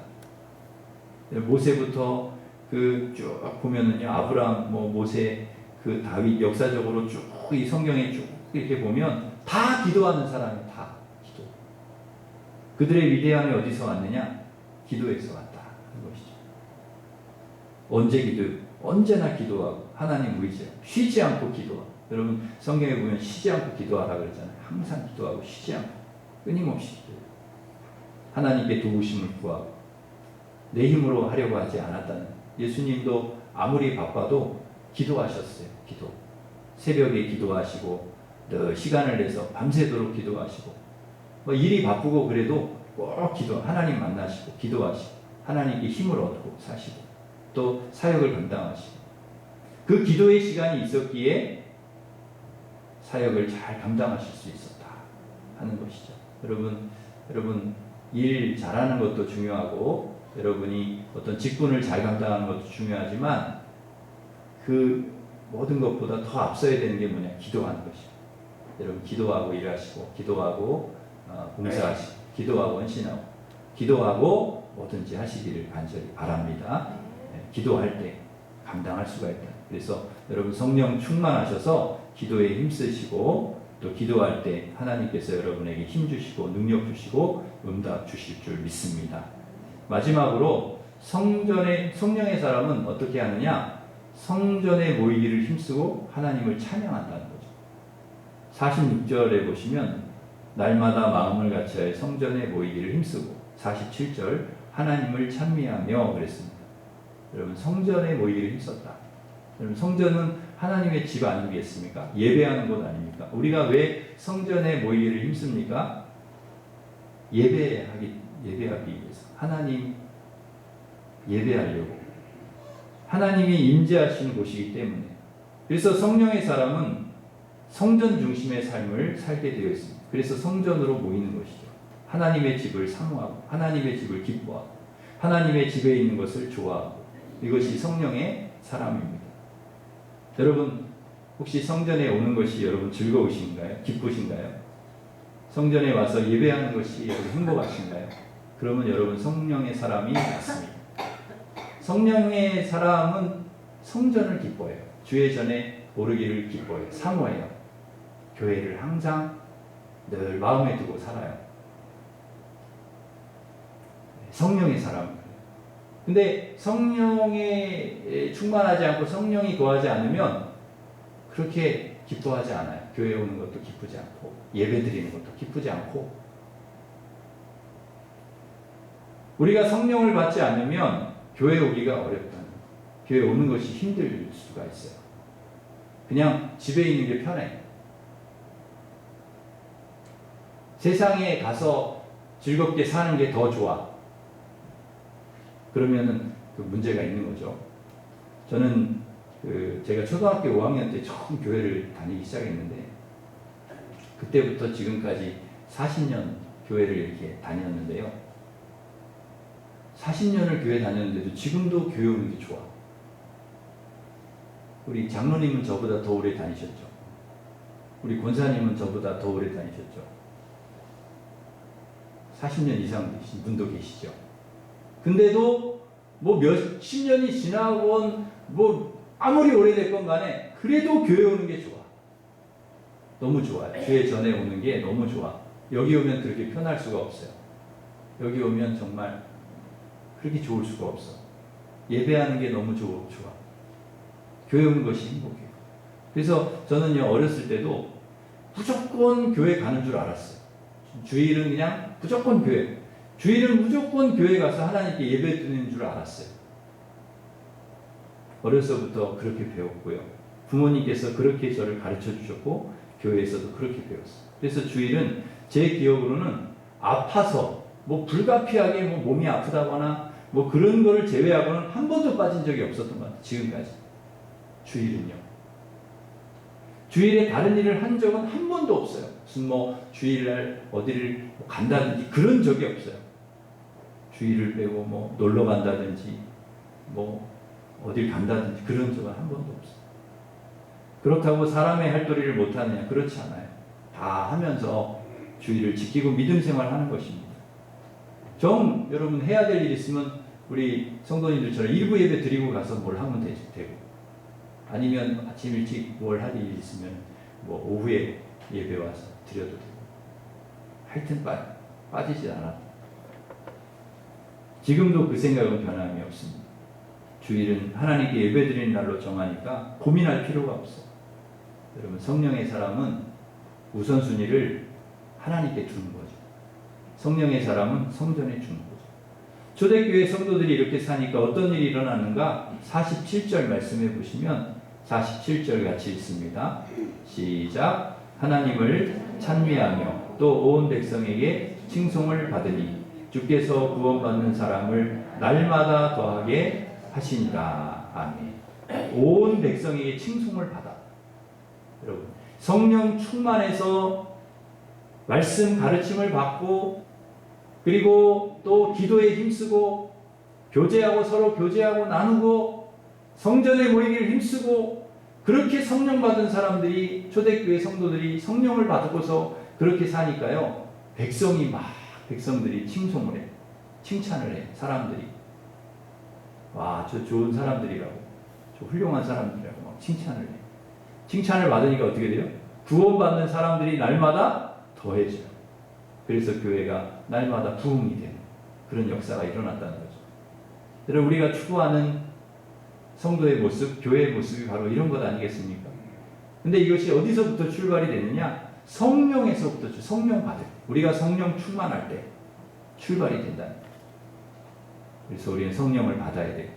모세부터 그 쭉 보면은요, 아브라함, 모세, 그 다윗 역사적으로 쭉 이 성경에 쭉 이렇게 보면 다 기도하는 사람이 다 기도. 그들의 위대함이 어디서 왔느냐? 기도에서 왔다 하는 것이죠. 언제나 기도하고 하나님 의지하고 쉬지 않고 기도하고. 여러분 성경에 보면 쉬지 않고 기도하라 그러잖아요. 항상 기도하고 쉬지 않고 끊임없이 기도해요. 하나님께 도우심을 구하고 내 힘으로 하려고 하지 않았다는. 예수님도 아무리 바빠도 기도하셨어요. 기도. 새벽에 기도하시고 늘 시간을 내서 밤새도록 기도하시고 일이 바쁘고 그래도 꼭 하나님 만나시고 기도하시고 하나님께 힘을 얻고 사시고 또 사역을 감당하시고 그 기도의 시간이 있었기에 사역을 잘 감당하실 수 있었다 하는 것이죠. 여러분 일 잘하는 것도 중요하고 여러분이 어떤 직분을 잘 감당하는 것도 중요하지만 그 모든 것보다 더 앞서야 되는 게 뭐냐? 기도하는 것이죠. 여러분 기도하고 일하시고 기도하고 봉사하시고 기도하고 헌신하고 기도하고 뭐든지 하시기를 간절히 바랍니다. 기도할 때 감당할 수가 있다. 그래서 여러분 성령 충만하셔서 기도에 힘쓰시고 또 기도할 때 하나님께서 여러분에게 힘 주시고 능력 주시고 응답 주실 줄 믿습니다. 마지막으로 성령의 사람은 어떻게 하느냐? 성전에 모이기를 힘쓰고 하나님을 찬양한다는 거죠. 46절에 보시면 날마다 마음을 같이하여 성전에 모이기를 힘쓰고 47절 하나님을 찬미하며 그랬습니다. 여러분 성전에 모이기를 힘썼다. 여러분 성전은 하나님의 집 아니겠습니까? 예배하는 곳 아닙니까? 우리가 왜 성전에 모이기를 힘씁니까? 예배하기 위해서 하나님 예배하려고 하나님이 임재하시는 곳이기 때문에. 그래서 성령의 사람은 성전 중심의 삶을 살게 되어 있습니다. 그래서 성전으로 모이는 것이죠. 하나님의 집을 사모하고 하나님의 집을 기뻐하고 하나님의 집에 있는 것을 좋아하고 이것이 성령의 사람입니다. 여러분 혹시 성전에 오는 것이 여러분 즐거우신가요? 기쁘신가요? 성전에 와서 예배하는 것이 여러분 행복하신가요? 그러면 여러분 성령의 사람이 맞습니다. 성령의 사람은 성전을 기뻐해요. 주의 전에 오르기를 기뻐해요. 사모해요. 교회를 항상 늘 마음에 두고 살아요. 성령의 사람은. 근데 성령에 충만하지 않고 성령이 거하지 않으면 그렇게 기뻐하지 않아요. 교회 오는 것도 기쁘지 않고 예배 드리는 것도 기쁘지 않고 우리가 성령을 받지 않으면 교회 오기가 어렵다는 거예요. 교회 오는 것이 힘들 수가 있어요. 그냥 집에 있는 게 편해. 세상에 가서 즐겁게 사는 게 더 좋아. 그러면은 그 문제가 있는 거죠. 저는 제가 초등학교 5학년 때 처음 교회를 다니기 시작했는데 그때부터 지금까지 40년 교회를 이렇게 다녔는데요. 40년을 교회 다녔는데도 지금도 교회 오는 게 좋아. 우리 장로님은 저보다 더 오래 다니셨죠. 우리 권사님은 저보다 더 오래 다니셨죠. 40년 이상 되신 분도 계시죠. 근데도 뭐 몇십 년이 지나고 뭐 아무리 오래됐건 간에 그래도 교회 오는 게 좋아. 너무 좋아요. 교회 전에 오는 게 너무 좋아. 여기 오면 그렇게 편할 수가 없어요. 여기 오면 정말 그렇게 좋을 수가 없어. 예배하는 게 너무 좋아. 교회 오는 것이 행복해요. 그래서 저는요, 어렸을 때도 무조건 교회 가는 줄 알았어요. 주일은 그냥 무조건 교회. 주일은 무조건 교회 가서 하나님께 예배 드리는 줄 알았어요. 어려서부터 그렇게 배웠고요. 부모님께서 그렇게 저를 가르쳐 주셨고, 교회에서도 그렇게 배웠어요. 그래서 주일은 제 기억으로는 아파서, 뭐 불가피하게 뭐 몸이 아프다거나 뭐 그런 거를 제외하고는 한 번도 빠진 적이 없었던 것 같아요. 지금까지. 주일은요. 주일에 다른 일을 한 적은 한 번도 없어요. 무슨 뭐 주일날 어디를 간다든지 그런 적이 없어요. 주일을 빼고 뭐 놀러 간다든지 뭐 어딜 간다든지 그런 적은 한 번도 없어요. 그렇다고 사람의 할도리를 못하느냐? 그렇지 않아요. 다 하면서 주일을 지키고 믿음 생활하는 것입니다. 여러분 해야 될 일 있으면 우리 성도님들처럼 일부 예배 드리고 가서 뭘 하면 되고, 아니면 아침 일찍 뭘 할 일이 있으면 뭐 오후에 예배 와서 드려도 되고, 하여튼 빠지지 않아도. 지금도 그 생각은 변함이 없습니다. 주일은 하나님께 예배 드리는 날로 정하니까 고민할 필요가 없어요. 여러분, 성령의 사람은 우선순위를 하나님께 주는 거죠. 성령의 사람은 성전에 주는 거죠. 초대교회 성도들이 이렇게 사니까 어떤 일이 일어나는가? 47절 말씀해 보시면 47절 같이 읽습니다. 시작. 하나님을 찬미하며 또 온 백성에게 칭송을 받으니 주께서 구원받는 사람을 날마다 더하게 하시니라. 아멘. 온 백성에게 칭송을 받아. 여러분, 성령 충만해서 말씀 가르침을 받고, 그리고 또 기도에 힘쓰고, 교제하고 서로 교제하고 나누고, 성전에 모이기를 힘쓰고, 그렇게 성령 받은 사람들이, 초대교회 성도들이 성령을 받고서 그렇게 사니까요, 백성들이 칭송을 해. 칭찬을 해. 사람들이. 와, 저 좋은 사람들이라고, 저 훌륭한 사람들이라고 막 칭찬을 해. 칭찬을 받으니까 어떻게 돼요? 구원받는 사람들이 날마다 더해져요. 그래서 교회가 날마다 부흥이 되는 그런 역사가 일어났다는 거죠. 여러분, 우리가 추구하는 성도의 모습, 교회의 모습이 바로 이런 것 아니겠습니까? 근데 이것이 어디서부터 출발이 되느냐? 성령에서부터, 성령 받을, 우리가 성령 충만할 때 출발이 된다는 거예요. 그래서 우리는 성령을 받아야 돼요.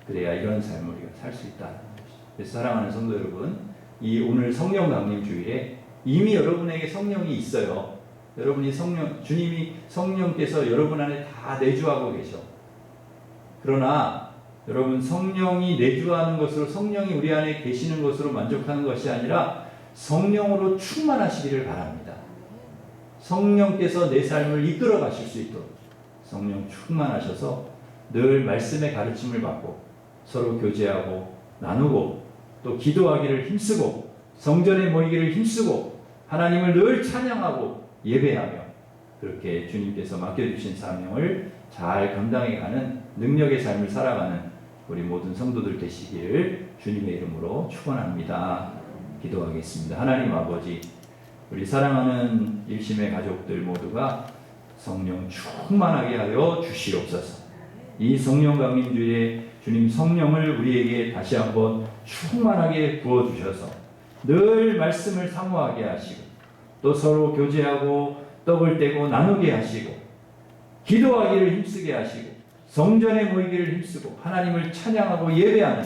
그래야 이런 삶을 우리가 살 수 있다는 것이죠. 그래서 사랑하는 성도 여러분, 이 오늘 성령 강림 주일에 이미 여러분에게 성령이 있어요. 여러분이 주님이 성령께서 여러분 안에 다 내주하고 계셔. 그러나 여러분, 성령이 내주하는 것으로, 성령이 우리 안에 계시는 것으로 만족하는 것이 아니라 성령으로 충만하시기를 바랍니다. 성령께서 내 삶을 이끌어 가실 수 있도록 성령 충만하셔서 늘 말씀의 가르침을 받고 서로 교제하고 나누고 또 기도하기를 힘쓰고 성전에 모이기를 힘쓰고 하나님을 늘 찬양하고 예배하며 그렇게 주님께서 맡겨주신 사명을 잘 감당해가는 능력의 삶을 살아가는 우리 모든 성도들 되시기를 주님의 이름으로 축원합니다. 기도하겠습니다. 하나님 아버지, 우리 사랑하는 일심의 가족들 모두가 성령 충만하게 하여 주시옵소서. 이 성령 강림주일에 주님 성령을 우리에게 다시 한번 충만하게 부어주셔서 늘 말씀을 사모하게 하시고 또 서로 교제하고 떡을 떼고 나누게 하시고 기도하기를 힘쓰게 하시고 성전에 모이기를 힘쓰고 하나님을 찬양하고 예배하는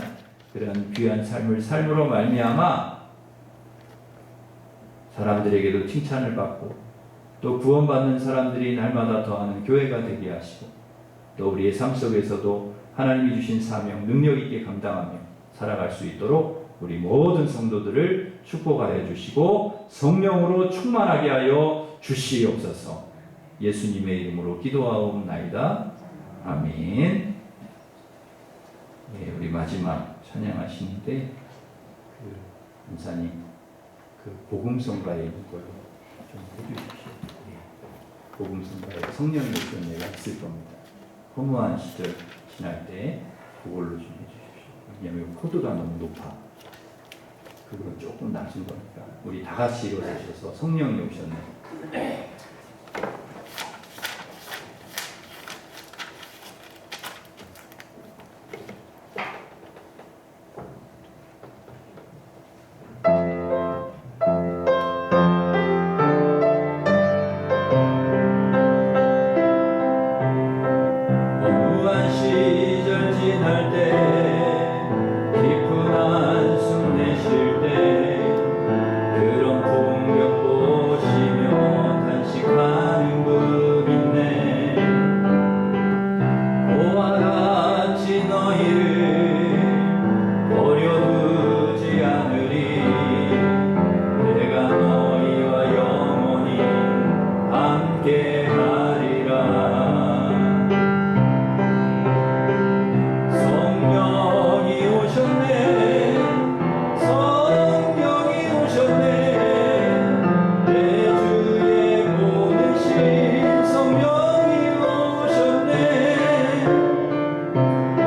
그런 귀한 삶으로 말미암아 사람들에게도 칭찬을 받고 또 구원받는 사람들이 날마다 더하는 교회가 되게 하시고 또 우리의 삶 속에서도 하나님이 주신 사명 능력 있게 감당하며 살아갈 수 있도록 우리 모든 성도들을 축복하여 주시고 성령으로 충만하게 하여 주시옵소서. 예수님의 이름으로 기도하옵나이다. 아멘. 네, 우리 마지막 찬양하시는데 그 은사님 그 복음성가에 있는 걸로 좀 해주십시오. 예. 복음성가에 성령이 오신 예가 있을 겁니다. 허무한 시절 지날 때 그걸로 좀 해주십시오. 왜냐하면 코드가 너무 높아. 그거는 조금 낮은 거니까 우리 다 같이 일어서셔서 성령이 오셨네. 허무한 시절 지날 때 깊은 한숨 내쉴 때 그런 풍경 보시며 단식하는 분 있네. 그와 같이 너희를 버려두지 않으리. 내가 너희와 영원히 함께하리라. 성령이 오셨네. 성령이 오셨네. 내 주에 보내신 성령이 오셨네.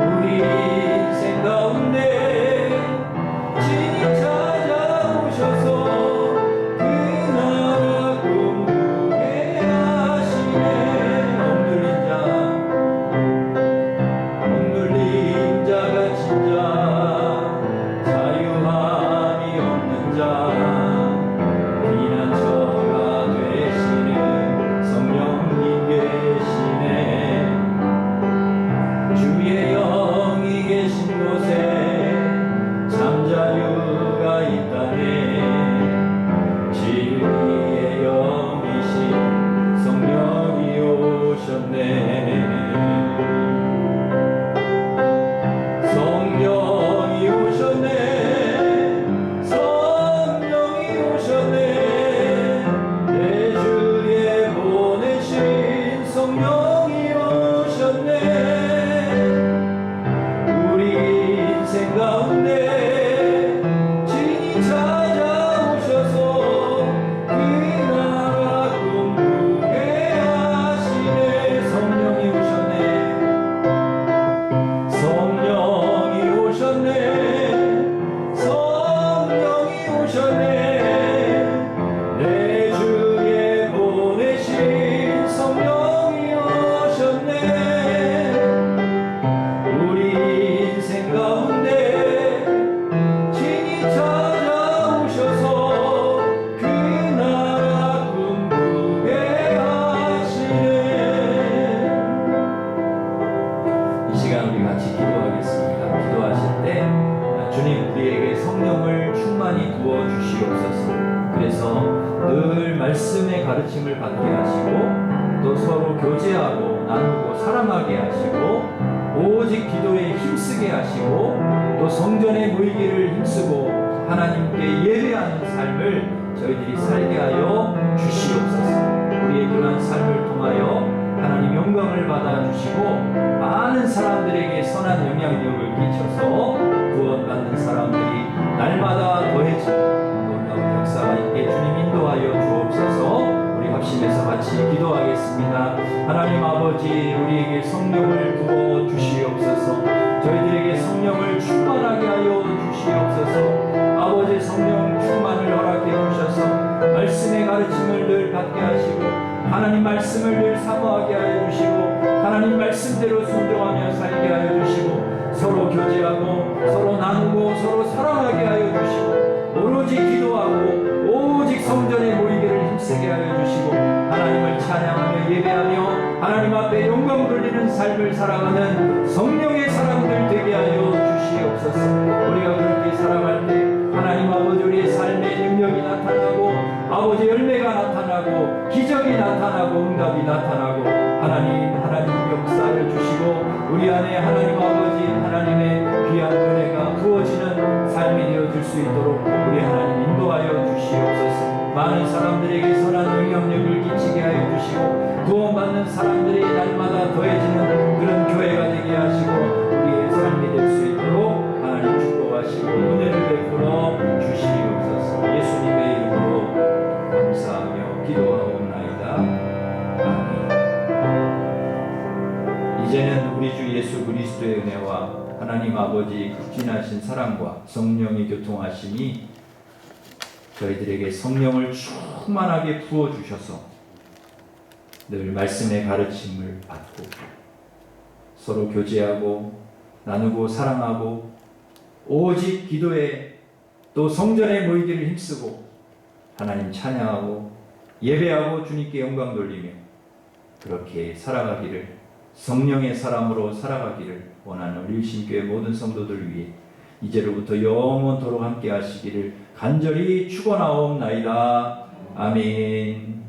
우리 인생 가운데 진히 찾아오셔서 그 나라 꿈꾸게 하시네. 억눌린 자가 진자 자유함이 없는 자 피난처가 되시는 성령님 계시네. 주의 영이 계신 곳에 잠자유가 있다네. 진리의 영이신 성령이 오셨네. 성령이 오셨네. 성령이 오셨네. 내 주에 보내신 성령이 오셨네. 우리 인생 가운데 진히 찾아오셔서 그 나라 꿈꾸게 하시네. 성령이 오셨네. 성령이 오셨네. 성령이 오셨네. 내 주에 보내신 성령이 오셨네. 우리 인생 가운데 진히 찾아오셔서 그 나라 꿈꾸게 하시네. 이 시간 우리 같이 기도하겠습니다. 기도하실 때 주님 우리에게 성령을 충만히 부어 주시옵소서. 그래서 늘 말씀의 가르침을 받게 하시고 또 서로 교제하고 나누고 사랑하게 하시고 오직 기도에 힘쓰게 하시고 또 성전에 모이기를 힘쓰고 하나님께 예배하는 삶을 저희들이 살게 하여 주시옵소서. 우리의 그러한 삶을 통하여 하나님 영광을 받아주시고 많은 사람들에게 선한 영향력을 끼쳐서 구원받는 사람들이 날마다 더해지고 놀라운 역사가 있게 주님 인도하여 주옵소서. 우리 합심해서 같이 기도하겠습니다. 하나님 아버지 우리에게 성령을 부어 주시옵소서. 저희들에게 성령을 충만하게 하여 주시옵소서. 아버지 성령 충만을 허락해 주셔서 말씀의 가르침을 늘 받게 하시고 하나님 말씀을 늘 사모하게 하여 주시고 하나님 말씀대로 순종하며 살게 하여 주시고 서로 교제하고 서로 나누고 서로 사랑하게 하여 주시고 오로지 기도하고 오직 성전에 모이기를 힘쓰게 하여 주시고 하나님을 찬양하며 예배하며 하나님 앞에 영광 돌리는 삶을 살아가는 성령의 사람들 되게 하여 주시옵소서. 우리가 그렇게 살아갈 때 하나님 아버지 우리의 삶의 능력이 나타나고 아버지 열매가 나타나고 기적이 나타나고 응답이 나타나고 하나님 역사를 주시고 우리 안에 하나님 아버지 하나님의 귀한 은혜가 부어지는 삶이 되어질 수 있도록 우리 하나님 인도하여 주시옵소서. 많은 사람들에게 선한 영향력을 끼치게 하여 주시고 구원받는 사람들이 날마다 더해지는 그런 교회가 되게 하시고 우리의 삶이 될 수 있도록 하나님 축복하시고 은혜를 베풀어 주시옵소서. 예수님의 이름으로 이제는 우리 주 예수 그리스도의 은혜와 하나님 아버지 극진하신 사랑과 성령의 교통하심이 저희들에게 성령을 충만하게 부어주셔서 늘 말씀의 가르침을 받고 서로 교제하고 나누고 사랑하고 오직 기도에 또 성전에 모이기를 힘쓰고 하나님 찬양하고 예배하고 주님께 영광 돌리며 그렇게 살아가기를 성령의 사람으로 살아가기를 원하는 우리 일신교회 모든 성도들 위해 이제로부터 영원토록 함께 하시기를 간절히 축원하옵나이다. 아멘.